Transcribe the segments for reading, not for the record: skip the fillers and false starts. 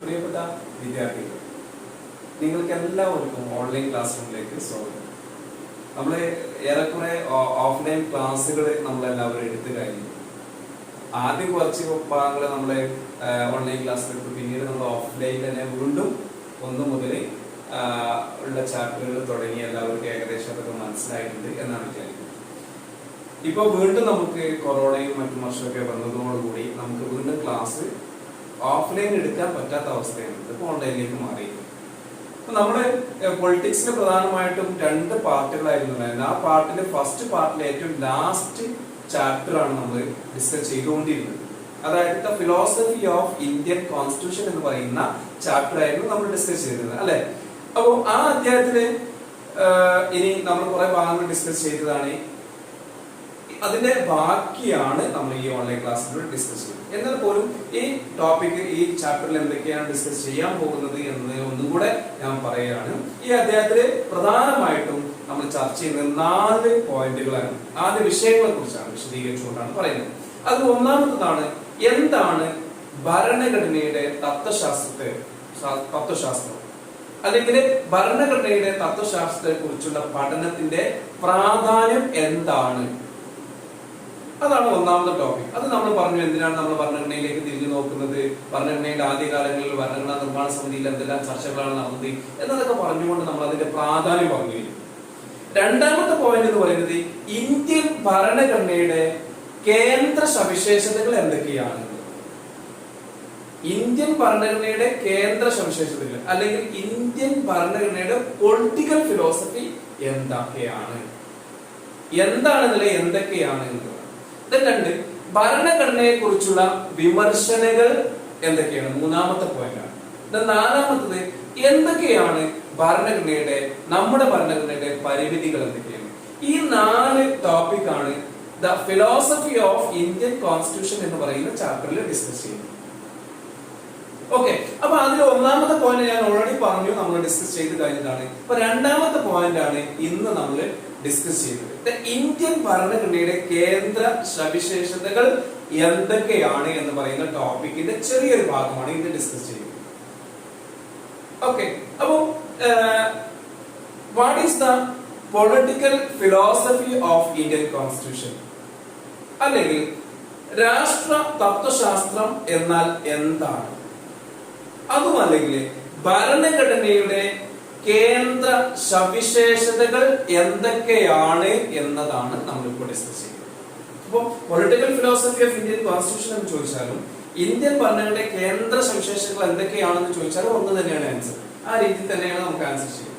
പ്രിയപ്പെട്ട വിദ്യാർത്ഥികൾ, നിങ്ങൾക്ക് എല്ലാവർക്കും ഓൺലൈൻ ക്ലാസ് റൂമിലേക്ക് സ്വാഗതം. നമ്മൾ ഏറെക്കുറെ ഓഫ്ലൈൻ ക്ലാസ്സുകൾ നമ്മളെല്ലാവരും എടുത്തു കഴിഞ്ഞു. ആദ്യം കുറച്ച് ഭാഗങ്ങൾ നമ്മൾ ഓൺലൈൻ ക്ലാസ്സിലെടുത്തു, പിന്നീട് നമ്മൾ ഓഫ്ലൈൻ തന്നെ വീണ്ടും 1 മുതൽ ഉള്ള ചാപ്റ്ററുകൾ തുടങ്ങി എല്ലാവർക്കും ഏകദേശം അതൊക്കെ മനസ്സിലായിട്ടുണ്ട് എന്നാണ് വിചാരിക്കുന്നത്. ഇപ്പോൾ വീണ്ടും നമുക്ക് കൊറോണയും മറ്റു വർഷമൊക്കെ വന്നതോടുകൂടി നമുക്ക് വീണ്ടും ക്ലാസ് ഓഫ്ലൈൻ എടുക്കാൻ പറ്റാത്ത അവസ്ഥയാണ്. ഇപ്പോൾ ഓൺലൈനിലേക്ക് മാറിയത്. അപ്പൊ നമ്മുടെ പൊളിറ്റിക്സിന് പ്രധാനമായിട്ടും 2 പാർട്ടുകളായിരുന്നു ഉണ്ടായിരുന്നത്. ആ പാർട്ടിന്റെ ഫസ്റ്റ് പാർട്ടിലെ ഏറ്റവും ലാസ്റ്റ് ചാപ്റ്റർ ആണ് നമ്മൾ ഡിസ്കസ് ചെയ്തുകൊണ്ടിരുന്നത്. അതായത് the philosophy of Indian constitution എന്ന് പറയുന്ന ചാപ്റ്റർ ആയിരുന്നു നമ്മൾ ഡിസ്കസ് ചെയ്തിരുന്നത്, അല്ലെ? അപ്പോൾ ആ അധ്യായത്തില് ഇനി നമ്മൾ കുറെ ഭാഗങ്ങൾ ഡിസ്കസ് ചെയ്തതാണ്. അതിന്റെ ബാക്കിയാണ് നമ്മൾ ഈ ഓൺലൈൻ ക്ലാസ്സിലൂടെ ഡിസ്കസ് ചെയ്യുന്നത്. എന്നാൽ പോലും ഈ ടോപ്പിക്, ഈ ചാപ്റ്ററിൽ എന്തൊക്കെയാണ് ഡിസ്കസ് ചെയ്യാൻ പോകുന്നത് എന്ന് ഒന്നും കൂടെ ഞാൻ പറയുകയാണ്. ഈ അധ്യായത്തില് പ്രധാനമായിട്ടും നമ്മൾ ചർച്ച ചെയ്യുന്നത് 4 പോയിന്റുകളാണ്, 4 വിഷയങ്ങളെ കുറിച്ചാണ് വിശദീകരിച്ചുകൊണ്ടാണ് പറയുന്നത്. അത് ഒന്നാമത്തതാണ്, എന്താണ് ഭരണഘടനയുടെ തത്വശാസ്ത്രം അല്ലെങ്കിൽ ഭരണഘടനയുടെ തത്വശാസ്ത്രത്തെ കുറിച്ചുള്ള പഠനത്തിന്റെ പ്രാധാന്യം എന്താണ്? അതാണ് ഒന്നാമത്തെ ടോപ്പിക്. അത് നമ്മൾ പറഞ്ഞു, എന്തിനാണ് നമ്മൾ ഭരണഘടനയിലേക്ക് തിരിഞ്ഞു നോക്കുന്നത്, ഭരണഘടനയുടെ ആദ്യകാലങ്ങളിൽ ഭരണഘടനാ നിർമ്മാണ സമിതിയിൽ എന്തെല്ലാം ചർച്ചകളാണ് നടന്നത് എന്നതൊക്കെ പറഞ്ഞുകൊണ്ട് നമ്മൾ അതിന്റെ പ്രാധാന്യം പറഞ്ഞു. രണ്ടാമത്തെ പോയിന്റ് എന്ന് പറയുന്നത് ഇന്ത്യൻ ഭരണഘടനയുടെ കേന്ദ്ര സവിശേഷതകൾ എന്തൊക്കെയാണ്. ഇന്ത്യൻ ഭരണഘടനയുടെ കേന്ദ്ര സവിശേഷതകൾ അല്ലെങ്കിൽ ഇന്ത്യൻ ഭരണഘടനയുടെ പൊളിറ്റിക്കൽ ഫിലോസഫി എന്തൊക്കെയാണ്, എന്താണെന്നല്ലേ എന്തൊക്കെയാണ് എന്നത്. രണ്ട്, ഭരണഘടനയെ കുറിച്ചുള്ള വിമർശനങ്ങൾ എന്തൊക്കെയാണ്, മൂന്നാമത്തെ പോയിന്റാണ്. നാലാമത്തത്, എന്തൊക്കെയാണ് നമ്മുടെ ഭരണഘടനയുടെ പരിമിതികൾ എന്തൊക്കെയാണ്. ഈ 4 ടോപ്പിക്കാണ് the philosophy of Indian constitution എന്ന് പറയുന്ന ചാപ്റ്ററിൽ ഡിസ്കസ് ചെയ്യുന്നത്. ഓക്കെ, അപ്പൊ അതിൽ ഒന്നാമത്തെ പോയിന്റ് ഞാൻ ഓൾറെഡി പറഞ്ഞു, നമ്മൾ ഡിസ്കസ് ചെയ്ത് കഴിഞ്ഞതാണ്. അപ്പൊ രണ്ടാമത്തെ പോയിന്റ് ആണ് ഇന്ന് നമ്മൾ ഡിസ്കസ് ചെയ്തത്. ഇന്ത്യൻ ഭരണഘടനയുടെ കേന്ദ്ര സവിശേഷതകൾ എന്തൊക്കെയാണ് എന്ന് പറയുന്ന ടോപ്പിക്കിന്റെ ചെറിയൊരു ഭാഗമാണ് ഇന്ന് ഡിസ്കസ് ചെയ്യുന്നത്. ഓക്കെ, അപ്പോ what is the political philosophy of Indian constitution, അല്ലെങ്കിൽ രാഷ്ട്ര തത്വശാസ്ത്രം എന്നാൽ എന്താണ്, അതും അല്ലെങ്കിൽ ഭരണഘടനയുടെ കേന്ദ്ര സവിശേഷതകൾ എന്തൊക്കെയാണ് എന്നതാണ് നമ്മളിപ്പോൾ ഡിസ്കസ് ചെയ്യുന്നത്. അപ്പോൾ political philosophy of Indian constitution എന്ന് ചോദിച്ചാലും ഇന്ത്യൻ ഭരണഘടനയുടെ കേന്ദ്ര സവിശേഷതകൾ എന്തൊക്കെയാണെന്ന് ചോദിച്ചാലും ഒന്ന് തന്നെയാണ് ആൻസർ. ആ രീതിയിൽ തന്നെയാണ് നമുക്ക് ആൻസർ ചെയ്യുന്നത്.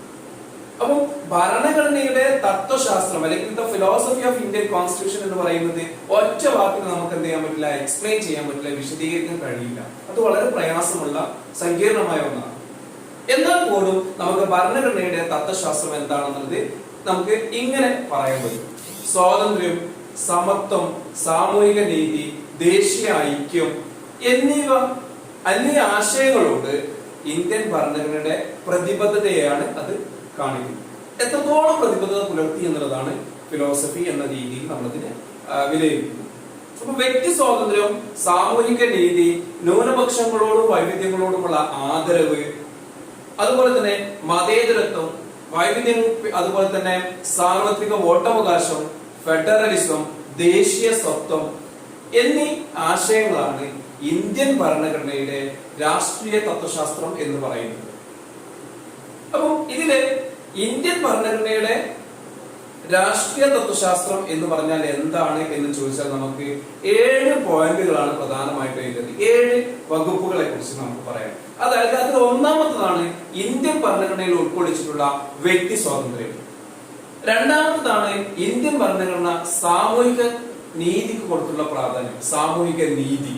അപ്പം ഭരണഘടനയുടെ തത്വശാസ്ത്രം അല്ലെങ്കിൽ the philosophy of Indian constitution എന്ന് പറയുന്നത് ഒറ്റ വാക്കിൽ നമുക്ക് എന്ത് ചെയ്യാൻ പറ്റില്ല, എക്സ്പ്ലെയിൻ ചെയ്യാൻ പറ്റില്ല, വിശദീകരിക്കാൻ കഴിയില്ല. അത് വളരെ പ്രയാസമുള്ള സങ്കീർണമായ ഒന്നാണ്. എന്നാൽ പോലും നമുക്ക് ഭരണഘടനയുടെ തത്വശാസ്ത്രം എന്താണെന്നുള്ളത് നമുക്ക് ഇങ്ങനെ പറയാൻ പറ്റും. സ്വാതന്ത്ര്യം, സമത്വം, സാമൂഹിക നീതി, ദേശീയ ഐക്യം എന്നീ ആശയങ്ങളോട് ഇന്ത്യൻ ഭരണഘടനയുടെ പ്രതിബദ്ധതയാണ് അത് കാണിക്കുന്നത്. എത്രത്തോളം പ്രതിബദ്ധത പുലർത്തി എന്നുള്ളതാണ് ഫിലോസഫി എന്ന രീതിയിൽ നമ്മളതിനെ വിലയിരുത്തുന്നത്. അപ്പൊ വ്യക്തി സ്വാതന്ത്ര്യം, സാമൂഹിക നീതി, ന്യൂനപക്ഷങ്ങളോടും വൈവിധ്യങ്ങളോടുമുള്ള ആദരവ്, അതുപോലെ തന്നെ മതേതരത്വം, വൈവിധ്യം, അതുപോലെ തന്നെ സാർവത്രിക വോട്ടവകാശം, ഫെഡറലിസം, ദേശീയ സ്വത്വം എന്നീ ആശയങ്ങളാണ് ഇന്ത്യൻ ഭരണഘടനയുടെ രാഷ്ട്രീയ തത്വശാസ്ത്രം എന്ന് പറയുന്നത്. അപ്പം ഇതില് ഇന്ത്യൻ ഭരണഘടനയുടെ രാഷ്ട്രീയ തത്വശാസ്ത്രം എന്ന് പറഞ്ഞാൽ എന്താണ് എന്ന് ചോദിച്ചാൽ നമുക്ക് 7 പോയിന്റുകളാണ് പ്രധാനമായിട്ടും എഴുതുന്നത്. 7 വകുപ്പുകളെ കുറിച്ച് നമുക്ക് പറയാം. അതായത് അതിൽ ഒന്നാമത്തതാണ് ഇന്ത്യൻ ഭരണഘടനയിൽ ഉൾക്കൊള്ളിച്ചിട്ടുള്ള വ്യക്തി സ്വാതന്ത്ര്യം. രണ്ടാമത്തതാണ് ഇന്ത്യൻ ഭരണഘടന സാമൂഹിക നീതിക്ക് കൊടുത്തുള്ള പ്രാധാന്യം, സാമൂഹിക നീതി.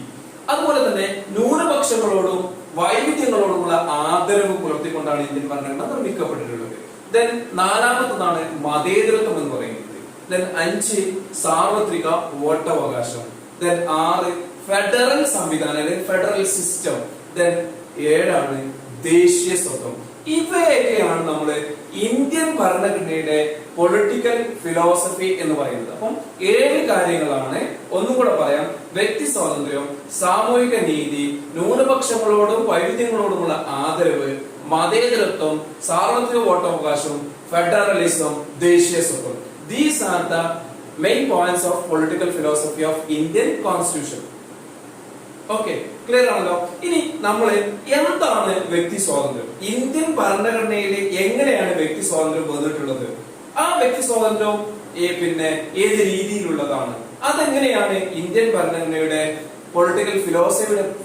അതുപോലെ തന്നെ ന്യൂനപക്ഷങ്ങളോടും വൈവിധ്യങ്ങളോടുമുള്ള ആദരവ് പുലർത്തിക്കൊണ്ടാണ് ഇന്ത്യൻ ഭരണഘടന നിർമ്മിക്കപ്പെട്ടിട്ടുള്ളത്. ദെൻ നാലാമത്തതാണ് മതേതരത്വം എന്ന് പറയുന്നത്. ദെൻ 5 സാർവത്രിക വോട്ടവകാശം. ദെൻ 6 ഫെഡറൽ സംവിധാനം അല്ലെങ്കിൽ ഫെഡറൽ സിസ്റ്റം. ദെൻ 7 ദേശീയ സ്വത്വം. ഇവയൊക്കെയാണ് നമ്മൾ ഇന്ത്യൻ ഭരണഘടനയുടെ പൊളിറ്റിക്കൽ ഫിലോസഫി എന്ന് പറയുന്നത്. അപ്പം 7 കാര്യങ്ങളാണ്. ഒന്നും കൂടെ പറയാം: വ്യക്തി സ്വാതന്ത്ര്യം, സാമൂഹിക നീതി, ന്യൂനപക്ഷങ്ങളോടും വൈവിധ്യങ്ങളോടുമുള്ള ആദരവ്, മതേതരത്വം, സാർവത്രിക വോട്ടവകാശം, ഫെഡറലിസം, ദേശീയ സ്വത്വം. These are the main points of political philosophy of Indian Constitution. Okay, clear ആണല്ലോ. ഇനി നമ്മൾ എന്താണ് വ്യക്തി സ്വാതന്ത്ര്യം? ഇന്ത്യൻ ഭരണഘടനയിൽ എങ്ങനെയാണ് വ്യക്തി സ്വാതന്ത്ര്യം വന്നിട്ടുള്ളത്? ആ വ്യക്തി സ്വാതന്ത്ര്യം പിന്നെ ഏത് രീതിയിലുള്ളതാണ്? അതെങ്ങനെയാണ് ഇന്ത്യൻ ഭരണഘടനയുടെ പൊളിറ്റിക്കൽ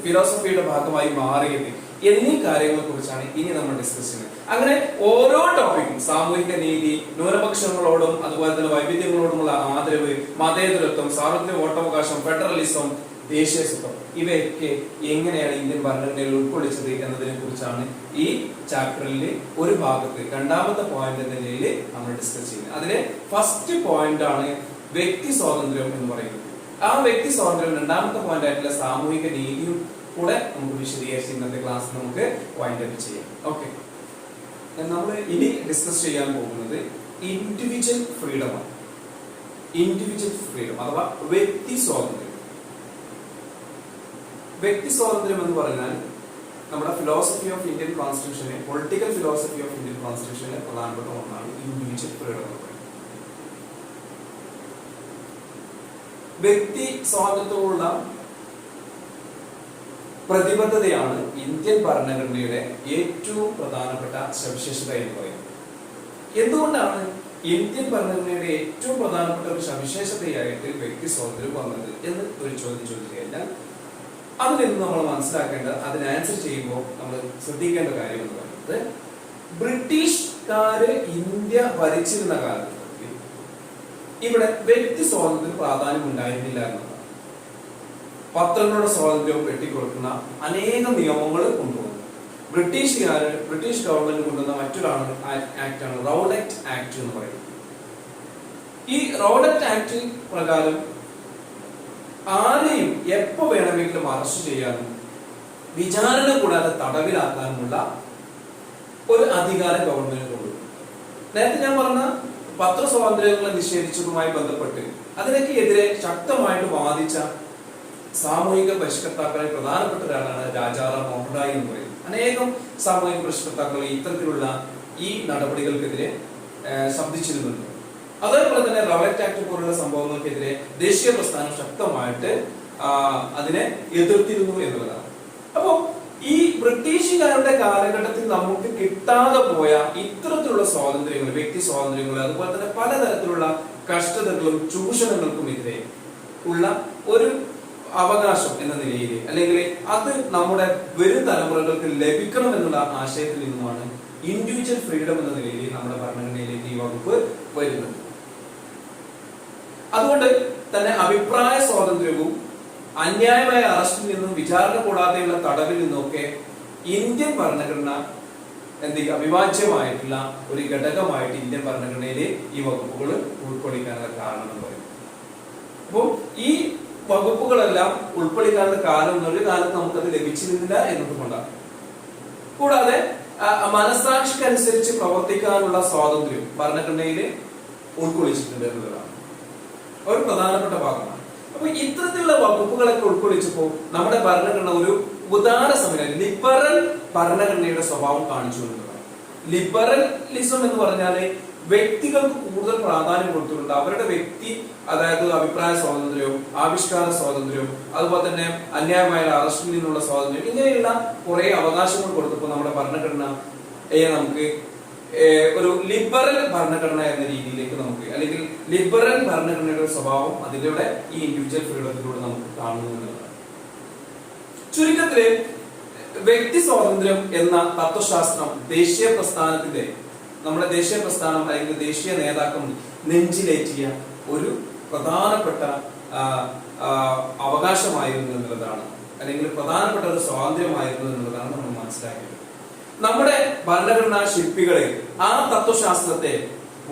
ഫിലോസഫിയുടെ ഭാഗമായി മാറിയത് എന്നീ കാര്യങ്ങളെ കുറിച്ചാണ് ഇനി നമ്മൾ ഡിസ്കസ് ചെയ്യുന്നത്. അങ്ങനെ ഓരോ ടോപ്പിക്കും, സാമൂഹിക നീതി, ന്യൂനപക്ഷങ്ങളോടും അതുപോലെ തന്നെ വൈവിധ്യങ്ങളോടുമുള്ള ആദരവ്, മതേതരത്വം, സാർവത്രിക വോട്ടവകാശം, ഫെഡറലിസം, ദേശീയ സ്വത്വം, ഇവയൊക്കെ എങ്ങനെയാണ് ഇന്ത്യൻ ഭരണഘടനയിൽ ഉൾക്കൊള്ളിച്ചത് എന്നതിനെ കുറിച്ചാണ് ഈ ചാപ്റ്ററിൽ ഒരു ഭാഗത്ത് രണ്ടാമത്തെ പോയിന്റ് എന്ന നിലയിൽ നമ്മൾ ഡിസ്കസ് ചെയ്യുന്നത്. അതിലെ ഫസ്റ്റ് പോയിന്റ് ആണ് വ്യക്തി സ്വാതന്ത്ര്യം എന്ന് പറയുന്നത്. ആ വ്യക്തി സ്വാതന്ത്ര്യം രണ്ടാമത്തെ പോയിന്റ് ആയിട്ടുള്ള സാമൂഹിക നീതിയും കൂടെ നമുക്ക് വിശദീകരിച്ച് ഇന്നത്തെ ക്ലാസ് നമുക്ക് വൈൻഡ് അപ്പ് ചെയ്യാം. ഓക്കെ, നമ്മൾ ഇനി ഡിസ്കസ് ചെയ്യാൻ പോകുന്നത് ഇൻഡിവിജ്വൽ ഫ്രീഡം ആണ്. ഇൻഡിവിജ്വൽ ഫ്രീഡം അഥവാ വ്യക്തി സ്വാതന്ത്ര്യം. വ്യക്തി സ്വാതന്ത്ര്യം എന്ന് പറഞ്ഞാൽ നമ്മുടെ ഫിലോസഫി ഓഫ് ഇന്ത്യൻ കോൺസ്റ്റിറ്റ്യൂഷനെ, പൊളിറ്റിക്കൽ ഫിലോസഫി ഓഫ് ഇന്ത്യൻ കോൺസ്റ്റിറ്റ്യൂഷനെ പ്രധാനപ്പെട്ട ഒന്നാണ് ഇൻഡിവിജ്വൽ ഫ്രീഡം എന്ന് പറയുന്നത്. വ്യക്തി സ്വാതന്ത്ര്യമുള്ള പ്രതിബദ്ധതയാണ് ഇന്ത്യൻ ഭരണഘടനയുടെ ഏറ്റവും പ്രധാനപ്പെട്ട സവിശേഷത എന്ന് പറയുന്നത്. എന്തുകൊണ്ടാണ് ഇന്ത്യൻ ഭരണഘടനയുടെ ഏറ്റവും പ്രധാനപ്പെട്ട ഒരു സവിശേഷതയായിട്ട് വ്യക്തി സ്വാതന്ത്ര്യം വന്നത് എന്ന് ഒരു ചോദ്യം ചോദിച്ചു കഴിഞ്ഞാൽ അതിൽ നിന്ന് നമ്മൾ മനസ്സിലാക്കേണ്ടത്, അതിന് ആൻസർ ചെയ്യുമ്പോൾ നമ്മൾ ശ്രദ്ധിക്കേണ്ട കാര്യം എന്ന് പറയുന്നത്, ബ്രിട്ടീഷുകാര് ഇന്ത്യ ഭരിച്ചിരുന്ന കാലത്ത് ഇവിടെ വ്യക്തി സ്വാതന്ത്ര്യം പ്രാധാന്യം ഉണ്ടായിരുന്നില്ല എന്നതാണ്. പത്രങ്ങളുടെ സ്വാതന്ത്ര്യം വെട്ടിക്കൊടുക്കുന്ന അനേകം നിയമങ്ങൾ കൊണ്ടുവന്നു. ബ്രിട്ടീഷ് ഗവൺമെന്റ് കൊണ്ടുവന്ന മറ്റൊരു ആക്ടാണ് റൗലറ്റ് ആക്ട് എന്ന് പറയുന്നത്. ഈ റൗലറ്റ് ആക്ട് പ്രകാരം ആരെയും എപ്പോ വേണമെങ്കിലും അറസ്റ്റ് ചെയ്യാനും വിചാരണ കൂടാതെ തടവിലാക്കാനുമുള്ള ഒരു അധികാരം ഗവൺമെന്റ് കൊണ്ടുവന്നു. നേരത്തെ ഞാൻ പറഞ്ഞ പത്രസ്വാതന്ത്ര്യങ്ങളെ നിഷേധിച്ചതുമായി ബന്ധപ്പെട്ട് അതിനൊക്കെ എതിരെ ശക്തമായിട്ട് വാദിച്ച സാമൂഹിക പരിഷ്കർത്താക്കളിൽ പ്രധാനപ്പെട്ട ഒരാളാണ് രാജാറാം മോഹൻ റായ് എന്ന് പറയുന്നത്. അനേകം സാമൂഹിക പരിഷ്കർത്താക്കൾ ഇത്തരത്തിലുള്ള ഈ നടപടികൾക്കെതിരെ ശബ്ദിച്ചിരുന്നുണ്ട്. അതേപോലെ തന്നെ റൗലറ്റ് ആക്ട് പോലുള്ള സംഭവങ്ങൾക്കെതിരെ ദേശീയ പ്രസ്ഥാനം ശക്തമായിട്ട് അതിനെ എതിർത്തിരുന്നു എന്നുള്ളതാണ്. അപ്പോ ഈ ബ്രിട്ടീഷുകാരുടെ കാലഘട്ടത്തിൽ നമുക്ക് കിട്ടാതെ പോയ ഇത്തരത്തിലുള്ള സ്വാതന്ത്ര്യങ്ങൾ, വ്യക്തി സ്വാതന്ത്ര്യങ്ങൾ, അതുപോലെ തന്നെ പലതരത്തിലുള്ള കഷ്ടതകളും ചൂഷണങ്ങൾക്കും എതിരെ ഉള്ള ഒരു അവകാശം എന്ന നിലയിൽ, അല്ലെങ്കിൽ അത് നമ്മുടെ വരും തലമുറകൾക്ക് ലഭിക്കണം എന്നുള്ള ആശയത്തിൽ നിന്നുമാണ് ഇൻഡിവിജ്വൽ ഫ്രീഡം എന്ന നിലയിൽ നമ്മുടെ ഭരണഘടനയിലേക്ക് ഈ വകുപ്പ് വരുന്നത്. അതുകൊണ്ട് തന്നെ അഭിപ്രായ സ്വാതന്ത്ര്യവും അന്യായമായ അറസ്റ്റിൽ നിന്നും വിചാരണ കൂടാതെയുള്ള തടവിൽ നിന്നൊക്കെ ഇന്ത്യൻ ഭരണഘടന അവിഭാജ്യമായിട്ടുള്ള ഒരു ഘടകമായിട്ട് ഇന്ത്യൻ ഭരണഘടനയിലെ ഈ വകുപ്പുകൾ ഉൾക്കൊള്ളിക്കാനുള്ള കാരണം എന്ന് പറയും. അപ്പോൾ ഈ വകുപ്പുകളെല്ലാം ഉൾക്കൊള്ളിക്കാനുള്ള കാലം ഒരു കാലത്ത് നമുക്കത് ലഭിച്ചിരുന്നില്ല എന്നതുകൊണ്ടാണ്. കൂടാതെ മനസാക്ഷിക്കനുസരിച്ച് പ്രവർത്തിക്കാനുള്ള സ്വാതന്ത്ര്യം ഭരണഘടനയിൽ ഉൾക്കൊള്ളിച്ചിട്ടുണ്ട് എന്നുള്ളതാണ് ഒരു പ്രധാനപ്പെട്ട ഭാഗമാണ്. അപ്പൊ ഇത്തരത്തിലുള്ള വകുപ്പുകളൊക്കെ ഉൾക്കൊള്ളിച്ചപ്പോൾ നമ്മുടെ ഭരണഘടന ഒരു ഉദാര സംവിധാനം, ലിബറൽ ഭരണഘടനയുടെ സ്വഭാവം കാണിച്ചു എന്നുള്ളതാണ്. ലിബറലിസം എന്ന് പറഞ്ഞാല് വ്യക്തികൾക്ക് കൂടുതൽ പ്രാധാന്യം കൊടുത്തിട്ടുണ്ട്. അവരുടെ വ്യക്തി, അതായത് അഭിപ്രായ സ്വാതന്ത്ര്യവും ആവിഷ്കാര സ്വാതന്ത്ര്യവും അതുപോലെ തന്നെ അന്യായമായ അറസ്റ്റിൽ നിന്നുള്ള സ്വാതന്ത്ര്യം, ഇങ്ങനെയുള്ള കുറെ അവകാശങ്ങൾ കൊടുത്തപ്പോൾ നമ്മുടെ ഭരണഘടനയെ നമുക്ക് ഒരു ലിബറൽ ഭരണഘടന എന്ന രീതിയിലേക്ക് നമുക്ക്, അല്ലെങ്കിൽ ലിബറൽ ഭരണഘടനയുടെ സ്വഭാവം അതിലൂടെ ഈ ഇൻഡിവിജ്വൽ ഫ്രീഡത്തിലൂടെ നമുക്ക് കാണുന്നു. ചുരുക്കത്തില് വ്യക്തി സ്വാതന്ത്ര്യം എന്ന തത്വശാസ്ത്രം ദേശീയ പ്രസ്ഥാനത്തിന്റെ, നമ്മുടെ ദേശീയ പ്രസ്ഥാനം അല്ലെങ്കിൽ ദേശീയ നേതാക്കൾ നെഞ്ചിലേറ്റിയ ഒരു പ്രധാനപ്പെട്ട അവകാശമായിരുന്നു എന്നുള്ളതാണ്, അല്ലെങ്കിൽ പ്രധാനപ്പെട്ട ഒരു സ്വാതന്ത്ര്യമായിരുന്നു എന്നുള്ളതാണ് നമ്മൾ മനസ്സിലാക്കിയത്. നമ്മുടെ ഭരണഘടനാ ശില്പികളെ ആ തത്വശാസ്ത്രത്തെ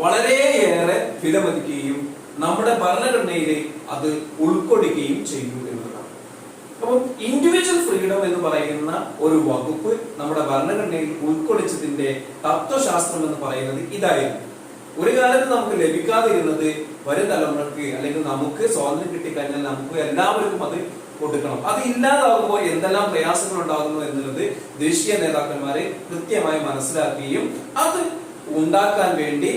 വളരെയേറെ വിലമതിക്കുകയും നമ്മുടെ ഭരണഘടനയിൽ അത് ഉൾക്കൊള്ളുകയും ചെയ്തു എന്നുള്ളതാണ്. അപ്പം ഇൻഡിവിജ്വൽ ഫ്രീഡം എന്ന് പറയുന്ന ഒരു വകുപ്പ് നമ്മുടെ ഭരണഘടനയിൽ ഉൾക്കൊള്ളിച്ചതിന്റെ തത്വശാസ്ത്രം എന്ന് പറയുന്നത് ഇതായിരുന്നു. ഒരു കാലത്ത് നമുക്ക് ലഭിക്കാതിരുന്നത് വരും തലമുറക്ക് അല്ലെങ്കിൽ നമുക്ക് സ്വാതന്ത്ര്യം കിട്ടിക്കഴിഞ്ഞാൽ നമുക്ക് എല്ലാവർക്കും അത് കൊടുക്കണം. അത് ഇല്ലാതാകുമ്പോൾ എന്തെല്ലാം പ്രയാസങ്ങൾ ഉണ്ടാകുന്നു എന്നുള്ളത് ദേശീയ നേതാക്കന്മാരെ കൃത്യമായി മനസ്സിലാക്കുകയും അത് ഉണ്ടാക്കാൻ വേണ്ടി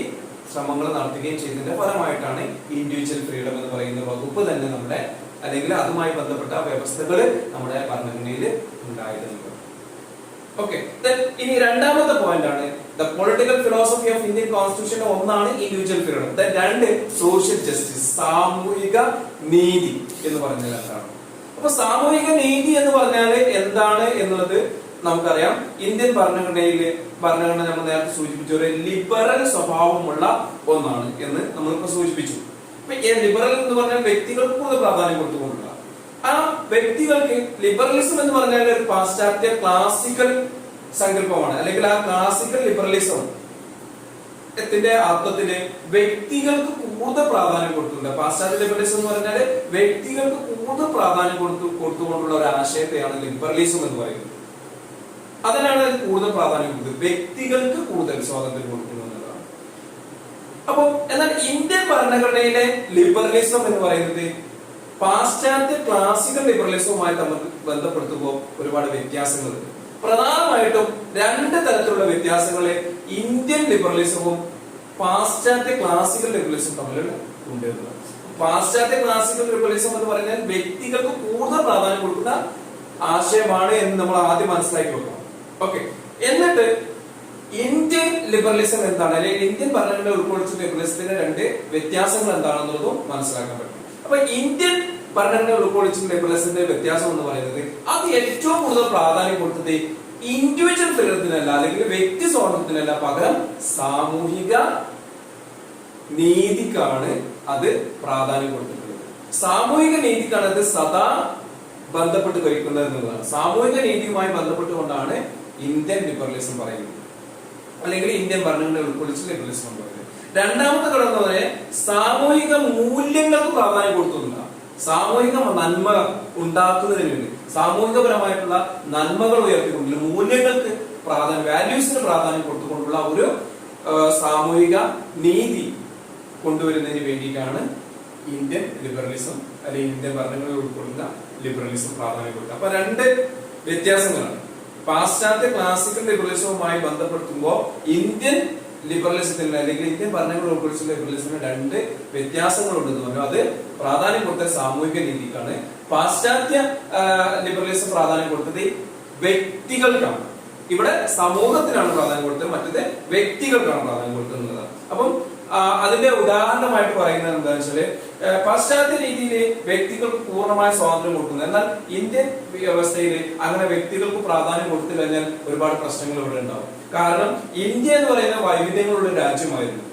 ശ്രമങ്ങൾ നടത്തുകയും ചെയ്തതിന്റെ ഫലമായിട്ടാണ് ഇൻഡിവിജ്വൽ ഫ്രീഡം എന്ന് പറയുന്ന വകുപ്പ് തന്നെ നമ്മുടെ അല്ലെങ്കിൽ അതുമായി ബന്ധപ്പെട്ട വ്യവസ്ഥകൾ നമ്മുടെ ഭരണഘടനയിൽ ഉണ്ടായിരുന്നത്. ഓക്കെ, ഇനി രണ്ടാമത്തെ പോയിന്റ് ആണ് the political philosophy of Indian constitution. ഒന്നാണ് ഇൻഡിവിജ്വൽ ഫ്രീഡം, രണ്ട് സോഷ്യൽ ജസ്റ്റിസ്, സാമൂഹിക നീതി എന്ന് പറഞ്ഞാൽ എന്താണ്? അപ്പൊ സാമൂഹിക നീതി എന്ന് പറഞ്ഞാൽ എന്താണ് എന്നുള്ളത് നമുക്കറിയാം. ഇന്ത്യൻ ഭരണഘടന നമ്മൾ നേരത്തെ സൂചിപ്പിച്ച ഒരു ലിബറൽ സ്വഭാവമുള്ള ഒന്നാണ് എന്ന് നമ്മളിപ്പോ സൂചിപ്പിച്ചു. ലിബറൽ എന്ന് പറഞ്ഞാൽ വ്യക്തികൾക്ക് കൂടുതൽ പ്രാധാന്യം കൊടുത്തുകൊണ്ടുള്ള ആ വ്യക്തികൾക്ക് ലിബറലിസം എന്ന് പറഞ്ഞാൽ ഒരു പാശ്ചാത്യ ക്ലാസിക്കൽ സങ്കല്പമാണ്. അല്ലെങ്കിൽ ആ ക്ലാസിക്കൽ ലിബറലിസം ത്തിന്റെ അർത്ഥത്തില് വ്യക്തികൾക്ക് കൂടുതൽ പ്രാധാന്യം കൊടുത്തിട്ടുണ്ട്. പാശ്ചാത്യ ലിബറലിസം എന്ന് പറഞ്ഞാൽ വ്യക്തികൾക്ക് കൂടുതൽ പ്രാധാന്യം കൊടുത്തുകൊണ്ടുള്ള ഒരു ആശയത്തെയാണ് ലിബറലിസം എന്ന് പറയുന്നത്. അതിനാണ് കൂടുതൽ പ്രാധാന്യം കൊടുത്തത്, വ്യക്തികൾക്ക് കൂടുതൽ സ്വാതന്ത്ര്യം കൊടുക്കുന്നു എന്നതാണ്. അപ്പൊ എന്നാൽ ഇന്ത്യൻ ഭരണഘടനയിലെ ലിബറലിസം എന്ന് പറയുന്നത് പാശ്ചാത്യ ക്ലാസിക്കൽ ലിബറലിസവുമായി തമ്മിൽ ബന്ധപ്പെടുത്തുമ്പോൾ ഒരുപാട് വ്യത്യാസങ്ങളുണ്ട്. പ്രധാനമായിട്ടും രണ്ട് തരത്തിലുള്ള വ്യത്യാസങ്ങളെ ഇന്ത്യൻ ലിബറലിസവും പാശ്ചാത്യ ക്ലാസിക്കൽ ലിബറലിസവും തമ്മിൽ ഉണ്ട്. പാശ്ചാത്യ ക്ലാസിക്കൽ ലിബറലിസം എന്ന് പറഞ്ഞാൽ വ്യക്തികൾക്ക് കൂടുതൽ പ്രാധാന്യം കൊടുക്കുന്ന ആശയമാണ് എന്ന് നമ്മൾ ആദ്യം മനസ്സിലാക്കി വെക്കണം. ഓക്കെ, എന്നിട്ട് ഇന്ത്യൻ ലിബറലിസം എന്താണ്, അല്ലെങ്കിൽ ഇന്ത്യൻ ഭരണഘടന ഉൾക്കൊള്ളിച്ച ലിബറലിസത്തിന്റെ രണ്ട് വ്യത്യാസങ്ങൾ എന്താണെന്നുള്ളതും മനസ്സിലാക്കാൻ പറ്റും. അപ്പൊ ഇന്ത്യൻ ഭരണഘടന ഉൾക്കൊള്ളിച്ച ലിബറലിസത്തിന്റെ വ്യത്യാസം എന്ന് പറയുന്നത് അത് ഏറ്റവും കൂടുതൽ പ്രാധാന്യം കൊടുത്തത് ഇൻഡിവിജ്വൽ ഫ്രീഡത്തിനല്ല, അല്ലെങ്കിൽ വ്യക്തി സ്വാതന്ത്ര്യത്തിനല്ല, പകരം സാമൂഹിക നീതിക്കാണ് അത് പ്രാധാന്യം കൊടുത്തിട്ടുള്ളത്. സാമൂഹിക നീതിക്കാണ് അത് സദാ ബന്ധപ്പെട്ട് കഴിക്കുന്നത് എന്നുള്ളതാണ്. സാമൂഹിക നീതിയുമായി ബന്ധപ്പെട്ടുകൊണ്ടാണ് ഇന്ത്യൻ ലിബറലിസം പറയുന്നത്, അല്ലെങ്കിൽ ഇന്ത്യൻ ഭരണഘടന ഉൾക്കൊള്ളിച്ച ലിബറലിസം എന്ന് പറയുന്നത്. രണ്ടാമത്തെ ഘടകം എന്ന് പറഞ്ഞാൽ സാമൂഹിക മൂല്യങ്ങൾക്ക് പ്രാധാന്യം കൊടുക്കുന്നില്ല. സാമൂഹിക നന്മ ഉണ്ടാക്കുന്നതിന് വേണ്ടി സാമൂഹികപരമായിട്ടുള്ള നന്മകൾ ഉയർത്തിക്കൊണ്ടുള്ള മൂല്യങ്ങൾക്ക് പ്രാധാന്യം, വാല്യൂസിന് പ്രാധാന്യം കൊടുത്തുകൊണ്ടുള്ള ഒരു സാമൂഹിക നീതി കൊണ്ടുവരുന്നതിന് വേണ്ടിയിട്ടാണ് ഇന്ത്യൻ ലിബറലിസം അല്ലെങ്കിൽ ഇന്ത്യൻ ഭരണഘടന ഉൾക്കൊള്ളുന്ന ലിബറലിസം പ്രാധാന്യം കൊടുക്കുക. അപ്പൊ രണ്ട് വ്യത്യാസങ്ങളാണ്. പാശ്ചാത്യ ക്ലാസിക്കൽ ലിബറലിസവുമായി ബന്ധപ്പെടുത്തുമ്പോൾ ഇന്ത്യൻ ലിബറലിസത്തിന് അല്ലെങ്കിൽ ഇന്ത്യൻ ഭരണഘടന ഉൾക്കൊള്ളിച്ച ലിബറലിസത്തിന് രണ്ട് വ്യത്യാസങ്ങളുണ്ടെന്ന് പറഞ്ഞു. അത് പ്രാധാന്യം കൊടുത്ത സാമൂഹിക നീതിക്കാണ്. പാശ്ചാത്യ ലിബറലിസം പ്രാധാന്യം കൊടുത്തത് വ്യക്തികൾക്കാണ്. ഇവിടെ സമൂഹത്തിനാണ് പ്രാധാന്യം കൊടുത്തത്, മറ്റത് വ്യക്തികൾക്കാണ് പ്രാധാന്യം കൊടുക്കുന്നത്. അപ്പം അതിന്റെ ഉദാഹരണമായിട്ട് പറയുന്നത് എന്താണെന്ന് വെച്ചാല് പാശ്ചാത്യ രീതിയിൽ വ്യക്തികൾക്ക് പൂർണ്ണമായ സ്വാതന്ത്ര്യം കൊടുക്കുന്നത്, എന്നാൽ ഇന്ത്യൻ വ്യവസ്ഥയിൽ അങ്ങനെ വ്യക്തികൾക്ക് പ്രാധാന്യം കൊടുത്തു കഴിഞ്ഞാൽ ഒരുപാട് പ്രശ്നങ്ങൾ ഇവിടെ ഉണ്ടാവും. കാരണം ഇന്ത്യ എന്ന് പറയുന്ന വൈവിധ്യങ്ങളുള്ള രാജ്യമായിരുന്നു.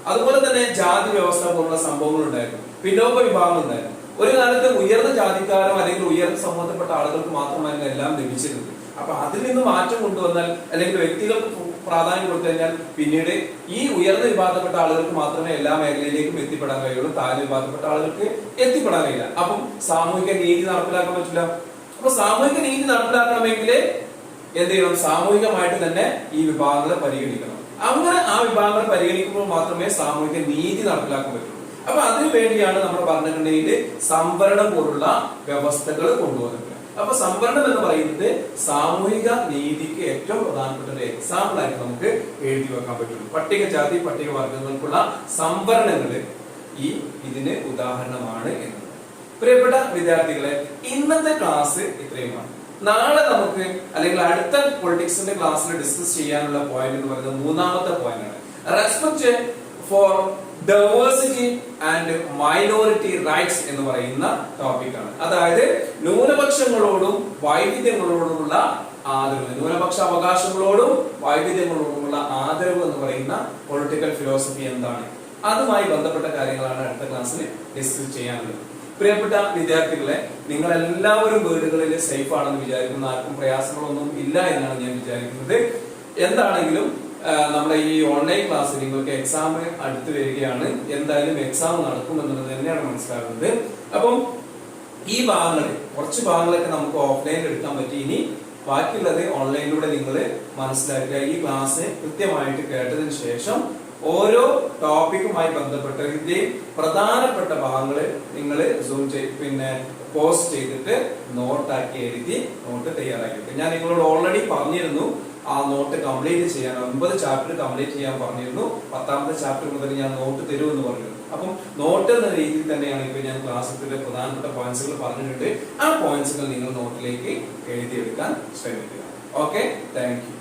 അതുപോലെ തന്നെ ജാതി വ്യവസ്ഥ പോലുള്ള സംഭവങ്ങൾ ഉണ്ടായിരുന്നു, പിന്നോക്ക വിഭാഗങ്ങൾ ഉണ്ടായിരുന്നു. ഒരു കാലത്ത് ഉയർന്ന ജാതിക്കാരോ അല്ലെങ്കിൽ ഉയർന്ന സമൂഹത്തിൽപ്പെട്ട ആളുകൾക്ക് മാത്രമായിരുന്നു എല്ലാം ലഭിച്ചിരുന്നത്. അപ്പൊ അതിൽ നിന്ന് മാറ്റം കൊണ്ടുവന്നാൽ അല്ലെങ്കിൽ വ്യക്തികൾക്ക് പ്രാധാന്യം കൊടുത്തു കഴിഞ്ഞാൽ പിന്നീട് ഈ ഉയർന്ന വിഭാഗപ്പെട്ട ആളുകൾക്ക് മാത്രമേ എല്ലാ മേഖലയിലേക്കും എത്തിപ്പെടാൻ കഴിയുള്ളൂ, താഴ്ന്ന വിഭാഗപ്പെട്ട ആളുകൾക്ക് എത്തിപ്പെടാൻ കഴിയില്ല. അപ്പം സാമൂഹിക നീതി നടപ്പിലാക്കാൻ പറ്റില്ല. അപ്പൊ സാമൂഹിക നീതി നടപ്പിലാക്കണമെങ്കിൽ എന്ത് ചെയ്യണം? സാമൂഹികമായിട്ട് തന്നെ ഈ വിഭാഗങ്ങളെ പരിഗണിക്കണം. അങ്ങനെ ആ വിഭാഗങ്ങൾ പരിഗണിക്കുമ്പോൾ മാത്രമേ സാമൂഹിക നീതി നടപ്പിലാക്കാൻ പറ്റുള്ളൂ. അപ്പൊ അതിനു വേണ്ടിയാണ് നമ്മുടെ ഭരണഘടനയിൽ സംവരണം പോലുള്ള വ്യവസ്ഥകൾ കൊണ്ടുവന്നത്. അപ്പൊ സംവരണം എന്ന് പറയുന്നത് സാമൂഹിക നീതിക്ക് ഏറ്റവും പ്രധാനപ്പെട്ട ഒരു എക്സാമ്പിൾ ആയിട്ട് നമുക്ക് എഴുതി വെക്കാൻ പറ്റുള്ളൂ. പട്ടികജാതി പട്ടികവർഗങ്ങൾക്കുള്ള സംവരണങ്ങൾ ഇതിന് ഉദാഹരണമാണ് എന്നത്. പ്രിയപ്പെട്ട വിദ്യാർത്ഥികളെ, ഇന്നത്തെ ക്ലാസ് ഇത്രയുമാണ്. നാളെ നമുക്ക് അല്ലെങ്കിൽ അടുത്ത പൊളിറ്റിക്സിന്റെ ക്ലാസ്സിൽ ഡിസ്കസ് ചെയ്യാനുള്ള പോയിന്റ് എന്ന് പറയുന്നത് മൂന്നാമത്തെ പോയിന്റ് ആണ്. Respect for diversity and minority rights എന്ന് പറയുന്ന ടോപ്പിക്കാണ്. അതായത് ന്യൂനപക്ഷങ്ങളോടും വൈവിധ്യങ്ങളോടുമുള്ള ആദരവ്, ന്യൂനപക്ഷ അവകാശങ്ങളോടും വൈവിധ്യങ്ങളോടുമുള്ള ആദരവ് എന്ന് പറയുന്ന പൊളിറ്റിക്കൽ ഫിലോസഫി എന്താണ്, അതുമായി ബന്ധപ്പെട്ട കാര്യങ്ങളാണ് അടുത്ത ക്ലാസ്സിൽ ഡിസ്കസ് ചെയ്യാനുള്ളത്. പ്രിയപ്പെട്ട വിദ്യാർത്ഥികളെ, നിങ്ങൾ എല്ലാവരും വീടുകളിൽ സേഫ് ആണെന്ന് വിചാരിക്കുന്ന, ആർക്കും പ്രയാസങ്ങളൊന്നും ഇല്ല എന്നാണ് ഞാൻ വിചാരിക്കുന്നത്. എന്താണെങ്കിലും നമ്മുടെ ഈ ഓൺലൈൻ ക്ലാസ് നിങ്ങൾക്ക് എക്സാം അടുത്ത് വരികയാണ്. എന്തായാലും എക്സാം നടക്കുമെന്നുള്ളത് തന്നെയാണ് മനസ്സിലാക്കുന്നത്. അപ്പം ഈ ഭാഗങ്ങളിൽ കുറച്ച് ഭാഗങ്ങളൊക്കെ നമുക്ക് ഓഫ്ലൈനിൽ എടുക്കാൻ പറ്റി. ഇനി ബാക്കിയുള്ളത് ഓൺലൈനിലൂടെ നിങ്ങൾ മനസ്സിലാക്കുക. ഈ ക്ലാസ് കൃത്യമായിട്ട് കേട്ടതിന് ശേഷം ഓരോ ടോപ്പിക്കുമായി ബന്ധപ്പെട്ടതിന്റെ പ്രധാനപ്പെട്ട ഭാഗങ്ങൾ നിങ്ങൾ സൂം പോസ്റ്റ് ചെയ്തിട്ട് നോട്ടാക്കി എഴുതി നോട്ട് തയ്യാറാക്കി. ഞാൻ നിങ്ങളോട് ഓൾറെഡി പറഞ്ഞിരുന്നു ആ നോട്ട് കംപ്ലീറ്റ് ചെയ്യാൻ 9 ചാപ്റ്റർ കംപ്ലീറ്റ് ചെയ്യാൻ പറഞ്ഞിരുന്നു. 10ാമത്തെ ചാപ്റ്റർ മുതൽ ഞാൻ നോട്ട് തരുമെന്ന് പറഞ്ഞിരുന്നു. അപ്പം നോട്ട് എന്ന രീതിയിൽ തന്നെയാണ് ഇപ്പൊ ഞാൻ ക്ലാസ്സിലെ പ്രധാനപ്പെട്ട പോയിന്റ്സുകൾ പറഞ്ഞിട്ടുണ്ട്. ആ പോയിന്റ്സുകൾ നിങ്ങൾ നോട്ടിലേക്ക് എഴുതിയെടുക്കാൻ ശ്രമിക്കുക. Okay, thank you.